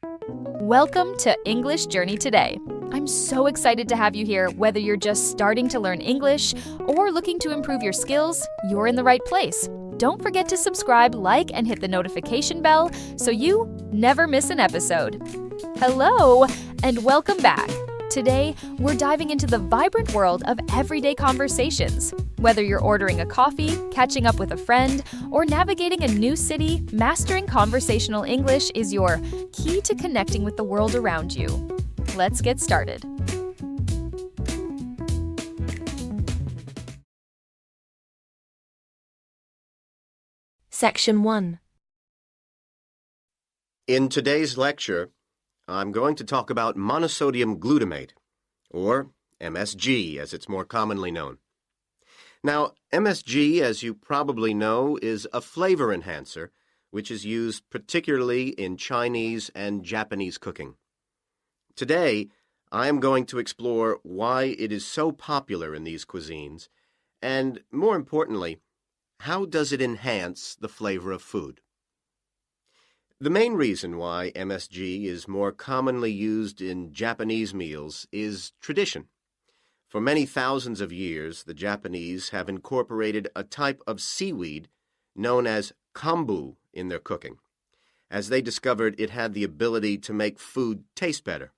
Welcome to English Journey Today. I'm so excited to have you here. Whether you're just starting to learn English or looking to improve your skills, you're in the right place. Don't forget to subscribe, like, and hit the notification bell so you never miss an episode. Hello, and welcome back. Today, we're diving into the vibrant world of everyday conversations. Whether you're ordering a coffee, catching up with a friend, or navigating a new city, mastering conversational English is your key to connecting with the world around you. Let's get started. Section 1. In today's lecture, I'm going to talk about monosodium glutamate, or MSG as it's more commonly known. Now, MSG, as you probably know, is a flavor enhancer, which is used particularly in Chinese and Japanese cooking. Today, I am going to explore why it is so popular in these cuisines, and more importantly, how does it enhance the flavor of food? The main reason why MSG is more commonly used in Japanese meals is tradition. For many thousands of years, the Japanese have incorporated a type of seaweed known as kombu in their cooking, as they discovered it had the ability to make food taste better.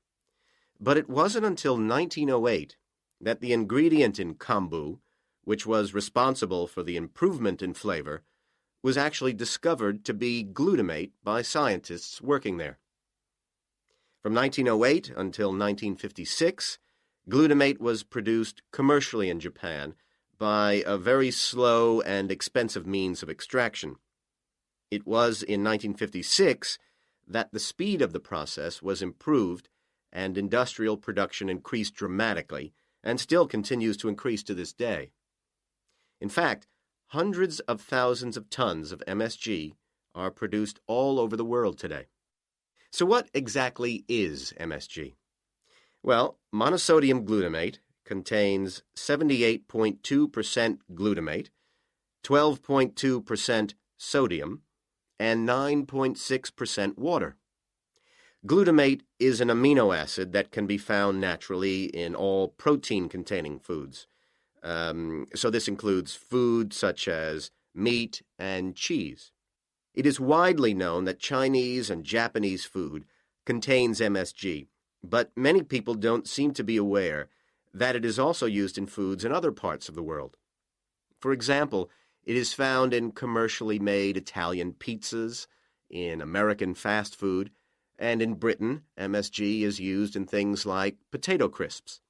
But it wasn't until 1908 that the ingredient in kombu, which was responsible for the improvement in flavor, was actually discovered to be glutamate by scientists working there. From 1908 until 1956, glutamate was produced commercially in Japan by a very slow and expensive means of extraction. It was in 1956 that the speed of the process was improved and industrial production increased dramatically and still continues to increase to this day. In fact, hundreds of thousands of tons of MSG are produced all over the world today. So what exactly is MSG? Well, monosodium glutamate contains 78.2% glutamate, 12.2% sodium, and 9.6% water. Glutamate is an amino acid that can be found naturally in all protein-containing foods. So this includes food such as meat and cheese. It is widely known that Chinese and Japanese food contains MSG, but many people don't seem to be aware that it is also used in foods in other parts of the world. For example, it is found in commercially made Italian pizzas, in American fast food, and in Britain, MSG is used in things like potato crisps.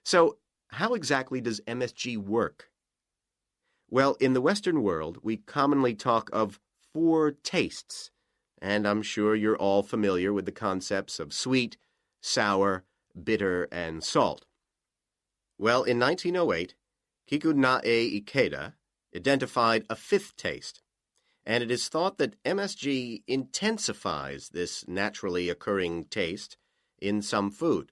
So, how exactly does MSG work? Well, in the Western world, we commonly talk of 4 tastes, and I'm sure you're all familiar with the concepts of sweet, sour, bitter, and salt. Well, in 1908, Kikunae Ikeda identified a 5th taste, and it is thought that MSG intensifies this naturally occurring taste in some food.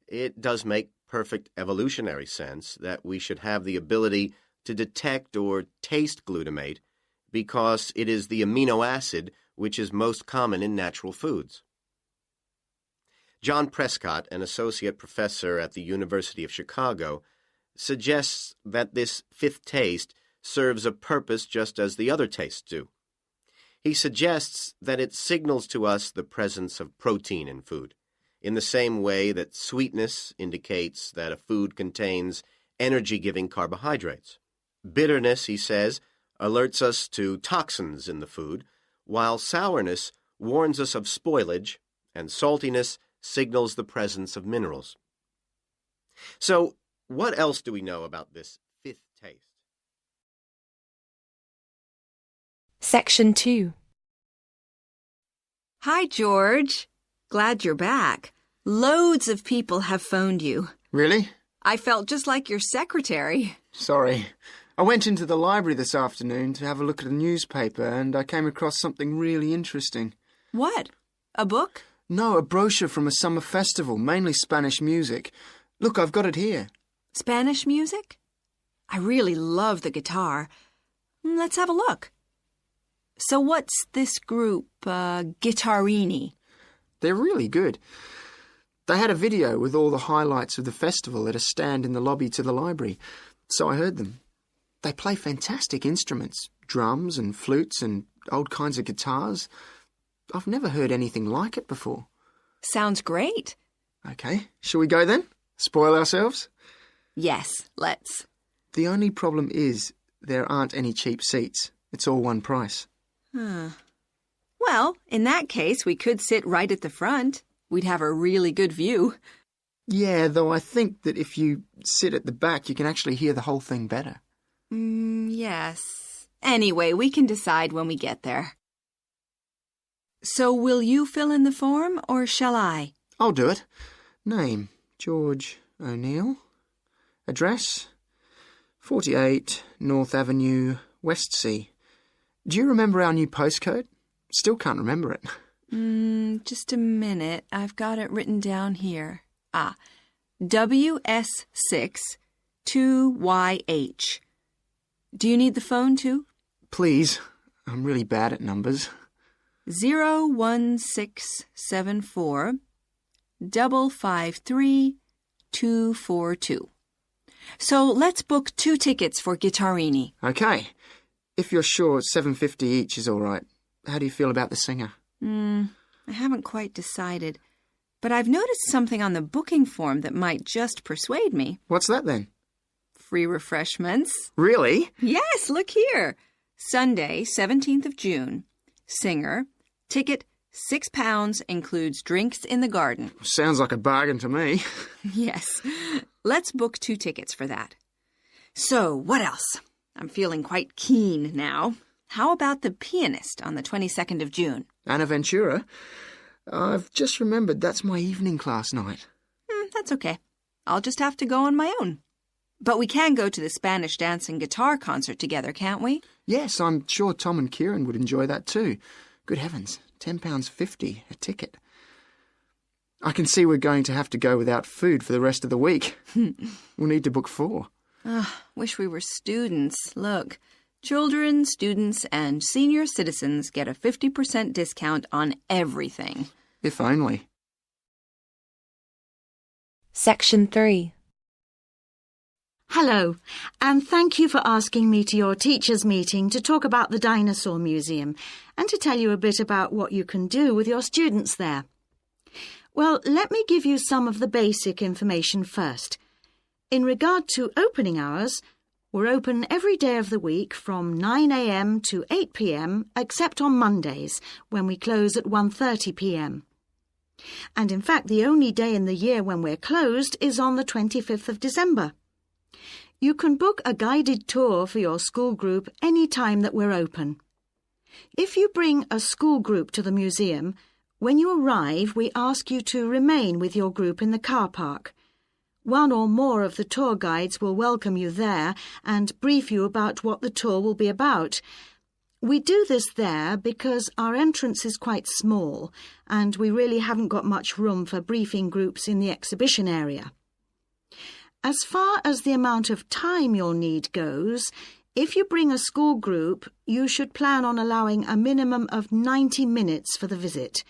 It does make perfect evolutionary sense that we should have the ability to detect or taste glutamate because it is the amino acid which is most common in natural foods. John Prescott, an associate professor at the University of Chicago, suggests that this 5th taste serves a purpose just as the other tastes do. He suggests that it signals to us the presence of protein in food, in the same way that sweetness indicates that a food contains energy-giving carbohydrates. Bitterness, he says, alerts us to toxins in the food, while sourness warns us of spoilage, and saltiness signals the presence of minerals. So, what else do we know about this 5th taste? Section 2. Hi, George. Glad you're back. Loads of people have phoned you. Really? I felt just like your secretary. Sorry. I went into the library this afternoon to have a look at a newspaper and I came across something really interesting. What? A book? No, a brochure from a summer festival, mainly Spanish music. Look, I've got it here. Spanish music? I really love the guitar. Let's have a look. So what's this group, Guittarini? They're really good. They had a video with all the highlights of the festival at a stand in the lobby to the library, so I heard them. They play fantastic instruments, drums and flutes and old kinds of guitars. I've never heard anything like it before. Sounds great. OK, shall we go then? Spoil ourselves? Yes, let's. The only problem is there aren't any cheap seats. It's all one price. Well, in that case, we could sit right at the front. We'd have a really good view. Yeah, though I think that if you sit at the back, you can actually hear the whole thing better. Yes. Anyway, we can decide when we get there. So will you fill in the form, or shall I? I'll do it. Name, George O'Neill. Address, 48 North Avenue, Westsea. Do you remember our new postcode? Still can't remember it. Just a minute. I've got it written down here. WS6 2YH. Do you need the phone too? Please. I'm really bad at numbers. 01674 553 242. So let's book 2 tickets for Guittarini. OK. If you're sure $7.50 each is all right. How do you feel about the singer? I haven't quite decided. But I've noticed something on the booking form that might just persuade me. What's that then? Free refreshments. Really? Yes, look here. Sunday, 17th of June. Singer. Ticket, £6, includes drinks in the garden. Sounds like a bargain to me. Yes. Let's book 2 tickets for that. So, what else? I'm feeling quite keen now. How about the pianist on the 22nd of June? Anna Ventura? I've just remembered that's my evening class night. That's okay. I'll just have to go on my own. But we can go to the Spanish dance and guitar concert together, can't we? Yes, I'm sure Tom and Kieran would enjoy that too. Good heavens, £10.50 a ticket. I can see we're going to have to go without food for the rest of the week. We'll need to book 4. Wish we were students. Look, children, students, and senior citizens get a 50% discount on everything. If only. Section 3. Hello, and thank you for asking me to your teachers' meeting to talk about the Dinosaur Museum and to tell you a bit about what you can do with your students there. Well, let me give you some of the basic information first. In regard to opening hours, we're open every day of the week from 9 a.m. to 8 p.m, except on Mondays, when we close at 1:30 p.m. And in fact, the only day in the year when we're closed is on the 25th of December. You can book a guided tour for your school group any time that we're open. If you bring a school group to the museum, when you arrive, we ask you to remain with your group in the car park. One or more of the tour guides will welcome you there and brief you about what the tour will be about. We do this there because our entrance is quite small and we really haven't got much room for briefing groups in the exhibition area. As far as the amount of time you'll need goes, if you bring a school group, you should plan on allowing a minimum of 90 minutes for the visit.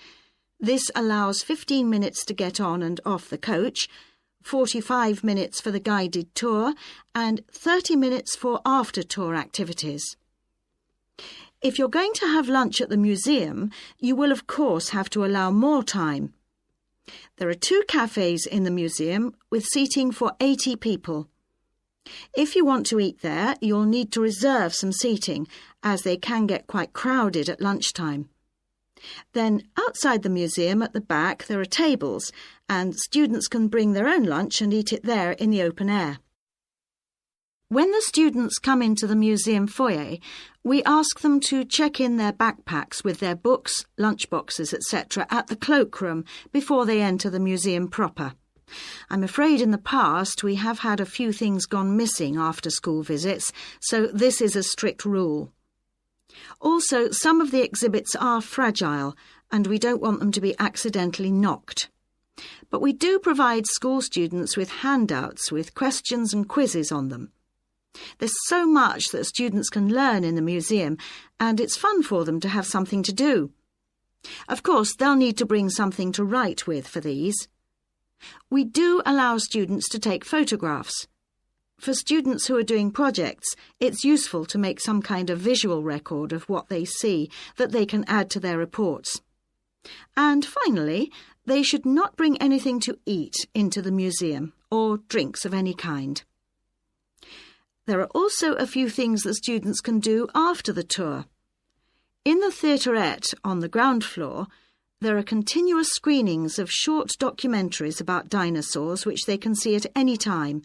This allows 15 minutes to get on and off the coach, 45 minutes for the guided tour, and 30 minutes for after-tour activities. If you're going to have lunch at the museum, you will of course have to allow more time. There are 2 cafes in the museum with seating for 80 people. If you want to eat there, you'll need to reserve some seating, as they can get quite crowded at lunchtime. Then, outside the museum at the back, there are tables, and students can bring their own lunch and eat it there in the open air. When the students come into the museum foyer, we ask them to check in their backpacks with their books, lunchboxes, etc. at the cloakroom before they enter the museum proper. I'm afraid in the past we have had a few things gone missing after school visits, so this is a strict rule. Also, some of the exhibits are fragile, and we don't want them to be accidentally knocked. But we do provide school students with handouts with questions and quizzes on them. There's so much that students can learn in the museum, and it's fun for them to have something to do. Of course, they'll need to bring something to write with for these. We do allow students to take photographs. For students who are doing projects, it's useful to make some kind of visual record of what they see that they can add to their reports. And finally, they should not bring anything to eat into the museum or drinks of any kind. There are also a few things that students can do after the tour. In the theaterette on the ground floor, there are continuous screenings of short documentaries about dinosaurs which they can see at any time.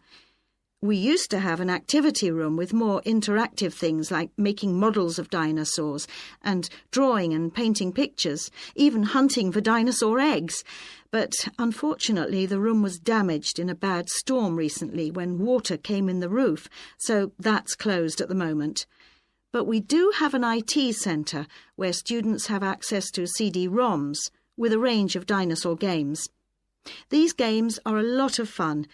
We used to have an activity room with more interactive things like making models of dinosaurs and drawing and painting pictures, even hunting for dinosaur eggs. But unfortunately, the room was damaged in a bad storm recently when water came in the roof, so that's closed at the moment. But we do have an IT centre where students have access to CD-ROMs with a range of dinosaur games. These games are a lot of fun,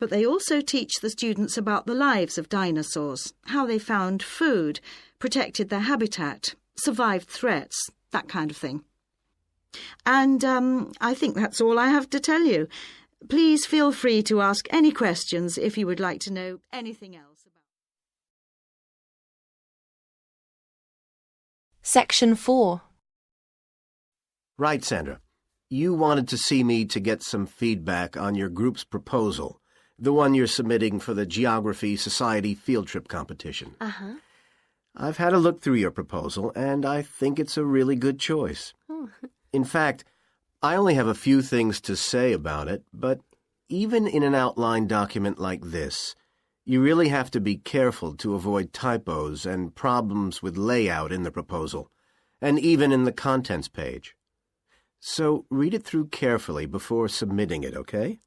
but they also teach the students about the lives of dinosaurs, how they found food, protected their habitat, survived threats, that kind of thing. And I think that's all I have to tell you. Please feel free to ask any questions if you would like to know anything else about. Section 4. Right, Sandra. You wanted to see me to get some feedback on your group's proposal, the one you're submitting for the Geography Society field trip competition. Uh-huh. I've had a look through your proposal, and I think it's a really good choice. Oh. In fact, I only have a few things to say about it, but even in an outline document like this, you really have to be careful to avoid typos and problems with layout in the proposal, and even in the contents page. So read it through carefully before submitting it, okay?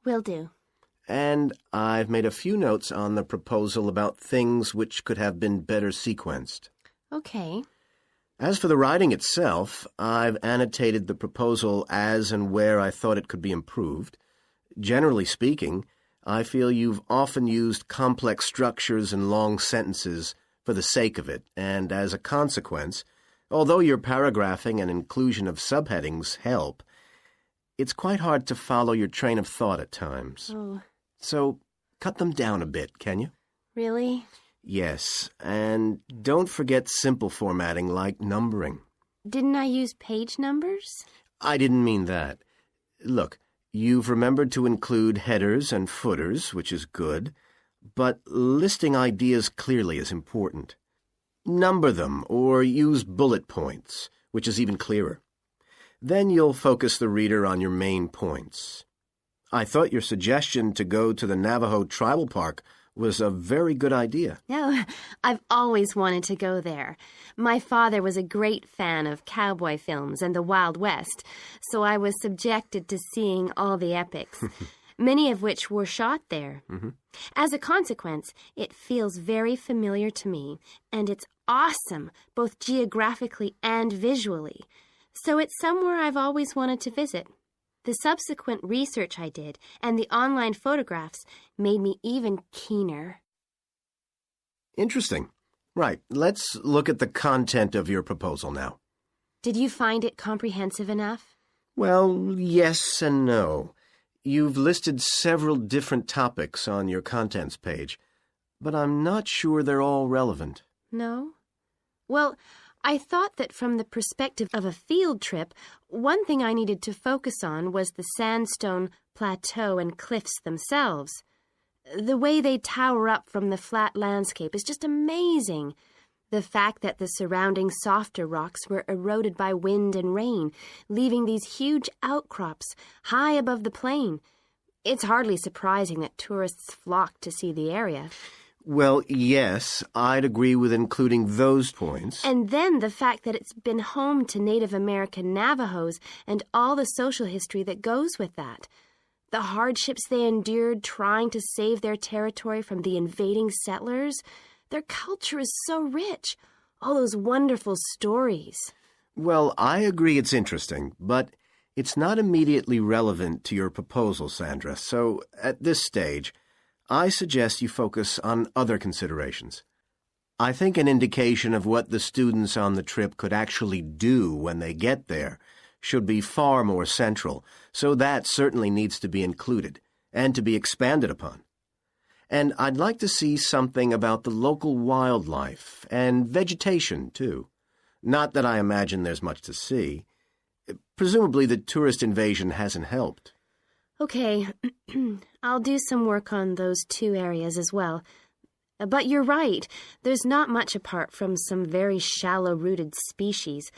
Will do. And I've made a few notes on the proposal about things which could have been better sequenced. Okay. As for the writing itself, I've annotated the proposal as and where I thought it could be improved. Generally speaking, I feel you've often used complex structures and long sentences for the sake of it, and as a consequence, although your paragraphing and inclusion of subheadings help, it's quite hard to follow your train of thought at times. Oh. So cut them down a bit, can you? Really? Yes, and don't forget simple formatting like numbering. Didn't I use page numbers? I didn't mean that. Look, you've remembered to include headers and footers, which is good, but listing ideas clearly is important. Number them or use bullet points, which is even clearer. Then you'll focus the reader on your main points. I thought your suggestion to go to the Navajo Tribal Park was a very good idea. No, I've always wanted to go there. My father was a great fan of cowboy films and the Wild West, so I was subjected to seeing all the epics, many of which were shot there. Mm-hmm. As a consequence, it feels very familiar to me, and it's awesome, both geographically and visually. So it's somewhere I've always wanted to visit. The subsequent research I did and the online photographs made me even keener. Interesting. Right, let's look at the content of your proposal now. Did you find it comprehensive enough? Well, yes and no. You've listed several different topics on your contents page, but I'm not sure they're all relevant. No? Well, I thought that from the perspective of a field trip, one thing I needed to focus on was the sandstone plateau and cliffs themselves. The way they tower up from the flat landscape is just amazing. The fact that the surrounding softer rocks were eroded by wind and rain, leaving these huge outcrops high above the plain. It's hardly surprising that tourists flock to see the area. Well, yes, I'd agree with including those points. And then the fact that it's been home to Native American Navajos and all the social history that goes with that. The hardships they endured trying to save their territory from the invading settlers. Their culture is so rich. All those wonderful stories. Well, I agree it's interesting, but it's not immediately relevant to your proposal, Sandra. So, at this stage, I suggest you focus on other considerations. I think an indication of what the students on the trip could actually do when they get there should be far more central, so that certainly needs to be included and to be expanded upon. And I'd like to see something about the local wildlife and vegetation, too. Not that I imagine there's much to see. Presumably the tourist invasion hasn't helped. Okay, I'll do some work on those two areas as well. But you're right, there's not much apart from some very shallow-rooted species.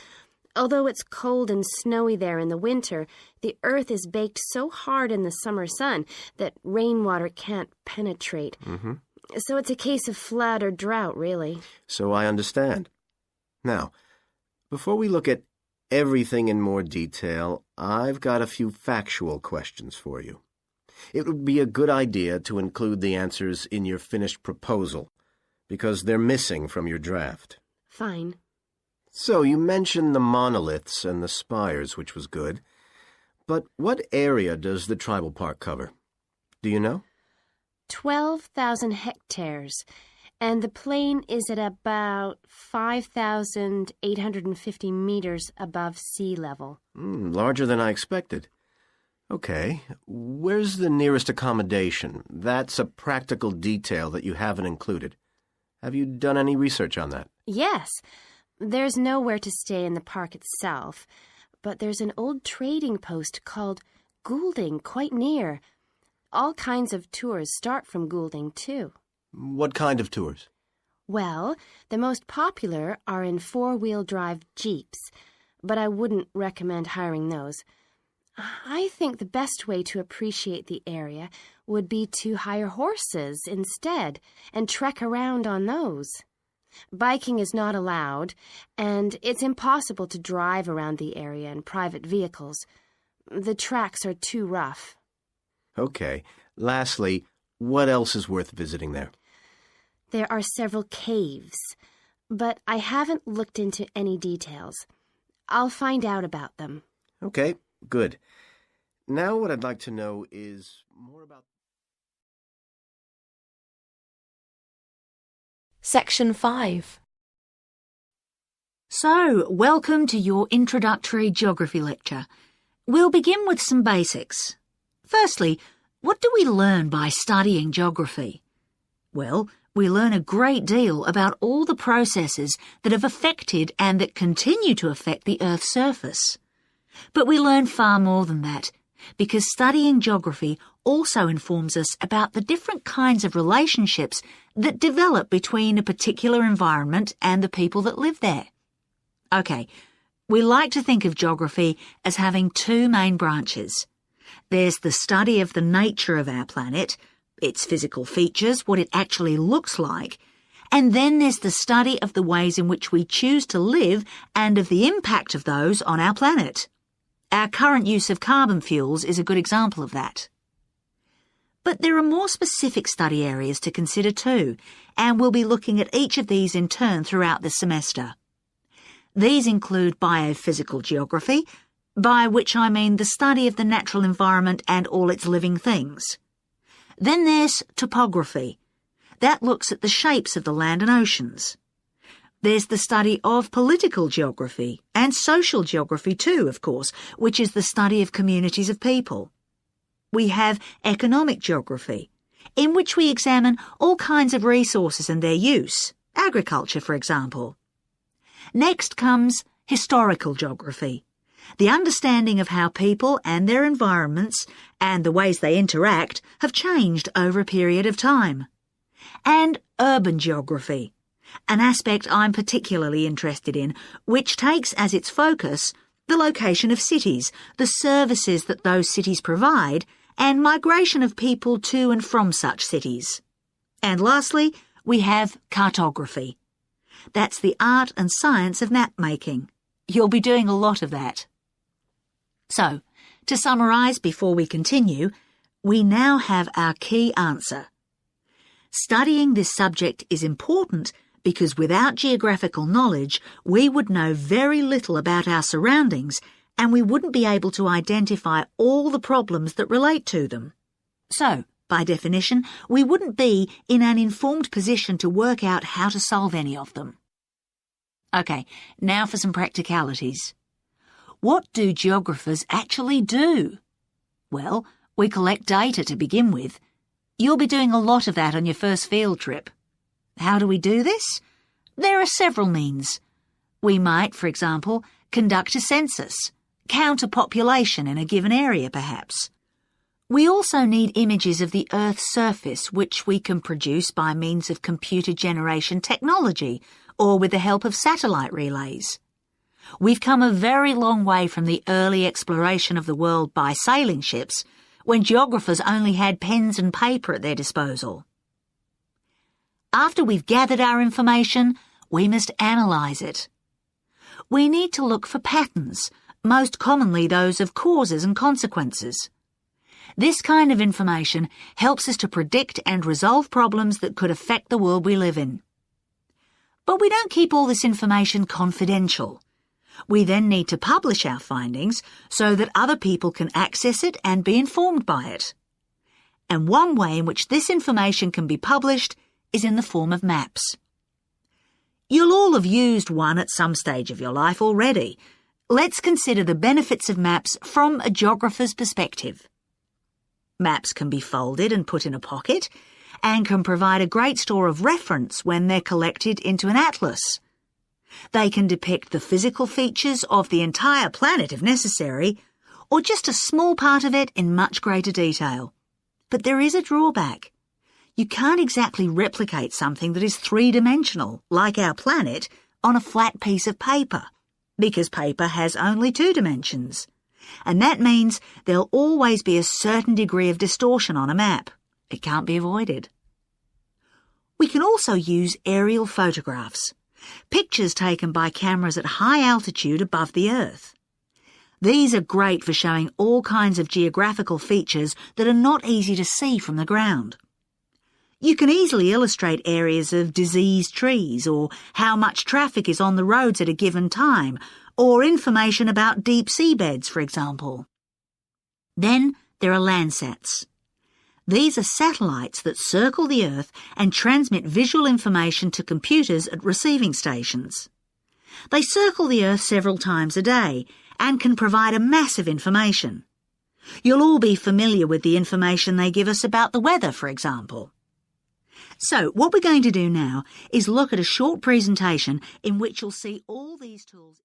Although it's cold and snowy there in the winter, the earth is baked so hard in the summer sun that rainwater can't penetrate. So it's a case of flood or drought, really. So I understand. Now, before we look at everything in more detail, I've got a few factual questions for you. It would be a good idea to include the answers in your finished proposal, because they're missing from your draft. Fine. So you mentioned the monoliths and the spires, which was good. But what area does the tribal park cover? Do you know? 12,000 hectares, and the plain is at about 5,850 meters above sea level. Larger than I expected. Okay, where's the nearest accommodation? That's a practical detail that you haven't included. Have you done any research on that? Yes. There's nowhere to stay in the park itself, but there's an old trading post called Goulding quite near. All kinds of tours start from Goulding, too. What kind of tours? Well, the most popular are in four-wheel drive Jeeps, but I wouldn't recommend hiring those. I think the best way to appreciate the area would be to hire horses instead and trek around on those. Biking is not allowed, and it's impossible to drive around the area in private vehicles. The tracks are too rough. Okay. Lastly, what else is worth visiting there? There are several caves, but I haven't looked into any details. I'll find out about them. Okay, good. Now what I'd like to know is more about... Section 5. So, welcome to your introductory geography lecture. We'll begin with some basics. Firstly, what do we learn by studying geography? Well, we learn a great deal about all the processes that have affected and that continue to affect the Earth's surface. But we learn far more than that, because studying geography also informs us about the different kinds of relationships that develop between a particular environment and the people that live there. Okay, we like to think of geography as having two main branches. There's the study of the nature of our planet, its physical features, what it actually looks like, and then there's the study of the ways in which we choose to live and of the impact of those on our planet. Our current use of carbon fuels is a good example of that. But there are more specific study areas to consider too, and we'll be looking at each of these in turn throughout the semester. These include biophysical geography, by which I mean the study of the natural environment and all its living things. Then there's topography. That looks at the shapes of the land and oceans. There's the study of political geography, and social geography too, of course, which is the study of communities of people. We have economic geography, in which we examine all kinds of resources and their use, agriculture, for example. Next comes historical geography, the understanding of how people and their environments and the ways they interact have changed over a period of time. And urban geography, an aspect I'm particularly interested in, which takes as its focus the location of cities, the services that those cities provide, and migration of people to and from such cities. And lastly, we have cartography. That's the art and science of map-making. You'll be doing a lot of that. So, to summarise before we continue, we now have our key answer. Studying this subject is important because without geographical knowledge, we would know very little about our surroundings and we wouldn't be able to identify all the problems that relate to them. So, By definition, we wouldn't be in an informed position to work out how to solve any of them. OK, now for some practicalities. What do geographers actually do? Well, we collect data to begin with. You'll be doing a lot of that on your first field trip. How do we do this? There are several means. We might, for example, conduct a census, count a population in a given area perhaps. We also need images of the Earth's surface which we can produce by means of computer generation technology or with the help of satellite relays. We've come a very long way from the early exploration of the world by sailing ships, when geographers only had pens and paper at their disposal. After we've gathered our information, we must analyse it. We need to look for patterns, most commonly those of causes and consequences. This kind of information helps us to predict and resolve problems that could affect the world we live in. But we don't keep all this information confidential. We then need to publish our findings so that other people can access it and be informed by it. And one way in which this information can be published is in the form of maps. You'll all have used one at some stage of your life already. Let's consider the benefits of maps from a geographer's perspective. Maps can be folded and put in a pocket and can provide a great store of reference when they're collected into an atlas. They can depict the physical features of the entire planet if necessary, or just a small part of it in much greater detail. But there is a drawback. You can't exactly replicate something that is three-dimensional, like our planet, on a flat piece of paper, because paper has only 2 dimensions. And that means there'll always be a certain degree of distortion on a map. It can't be avoided. We can also use aerial photographs, pictures taken by cameras at high altitude above the Earth. These are great for showing all kinds of geographical features that are not easy to see from the ground. You can easily illustrate areas of diseased trees or how much traffic is on the roads at a given time, or information about deep seabeds, for example. Then there are Landsats. These are satellites that circle the Earth and transmit visual information to computers at receiving stations. They circle the Earth several times a day and can provide a massive information. You'll all be familiar with the information they give us about the weather, for example. So what we're going to do now is look at a short presentation in which you'll see all these tools.